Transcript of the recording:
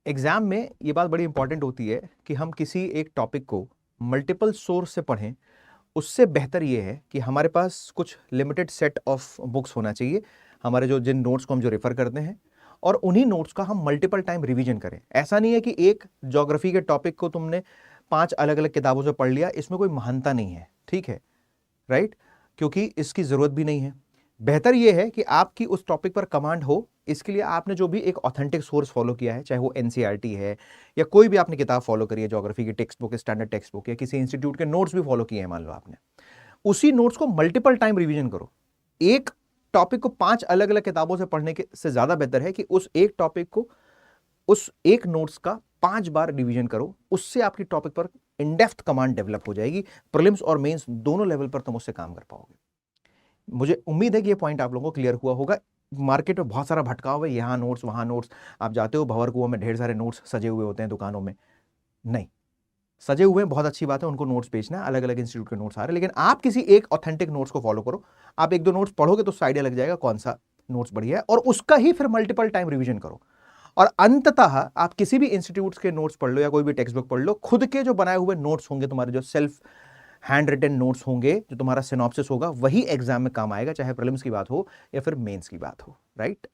Exam में ये बात बड़ी इंपॉर्टेंट होती है कि हम किसी एक टॉपिक को मल्टीपल सोर्स से पढ़ें। उससे बेहतर ये है कि हमारे पास कुछ लिमिटेड सेट ऑफ बुक्स होना चाहिए, हमारे जो जिन नोट्स को हम जो रेफर करते हैं, और उन्हीं नोट्स का हम मल्टीपल टाइम रिवीजन करें। ऐसा नहीं है कि एक ज्योग्राफी के टॉपिक को तुमने 5 अलग अलग किताबों से पढ़ लिया, इसमें कोई महानता नहीं है, ठीक है, राइट? क्योंकि इसकी जरूरत भी नहीं है। बेहतर यह है कि आपकी उस टॉपिक पर कमांड हो, इसके लिए आपने जो भी एक ऑथेंटिक सोर्स फॉलो किया है, चाहे वो एनसीईआरटी है या कोई भी आपने किताब फॉलो करी है, ज्योग्राफी की text book, standard text book, या किसी इंस्टीट्यूट के नोट्स भी फॉलो किए हैं मान लो आपने, उसी नोट्स को मल्टीपल टाइम रिवीजन करो। एक टॉपिक को 5 अलग अलग किताबों से पढ़ने के से ज्यादा बेहतर है कि उस एक टॉपिक को, उस एक नोट्स का 5 बार रिवीजन करो। उससे आपकी टॉपिक पर इनडेप्थ कमांड डेवलप हो जाएगी। प्रीलिम्स और मेंस दोनों लेवल पर तुम उससे काम कर पाओगे। मुझे उम्मीद है कि ये पॉइंट आप लोगों को क्लियर हुआ होगा। मार्केट में बहुत सारा भटकाव है, यहाँ नोट्स वहाँ नोट्स। आप जाते हो भंवर कुआं में, ढेर सारे नोट्स सजे हुए होते हैं दुकानों में। नहीं, सजे हुए हैं, बहुत अच्छी बात है, उनको नोट्स बेचना है, अलग अलग इंस्टीट्यूट के नोट्स आ रहे हैं, लेकिन आप किसी एक ऑथेंटिक नोट्स को फॉलो करो। आप एक दो नोट्स पढ़ोगे तो उससे आइडिया लग जाएगा कौन सा नोट्स बढ़िया है, और उसका ही फिर मल्टीपल टाइम रिवीजन करो। और अंततः आप किसी भी इंस्टीट्यूट्स के नोट्स पढ़ लो या कोई भी टेक्स्ट बुक पढ़ लो, खुद के जो बनाए हुए नोट्स होंगे, तुम्हारे जो सेल्फ हैंड रिटन नोट्स होंगे, जो तुम्हारा सिनॉप्सिस होगा, वही एग्जाम में काम आएगा, चाहे प्रीलिम्स की बात हो या फिर मेंस की बात हो, राइट?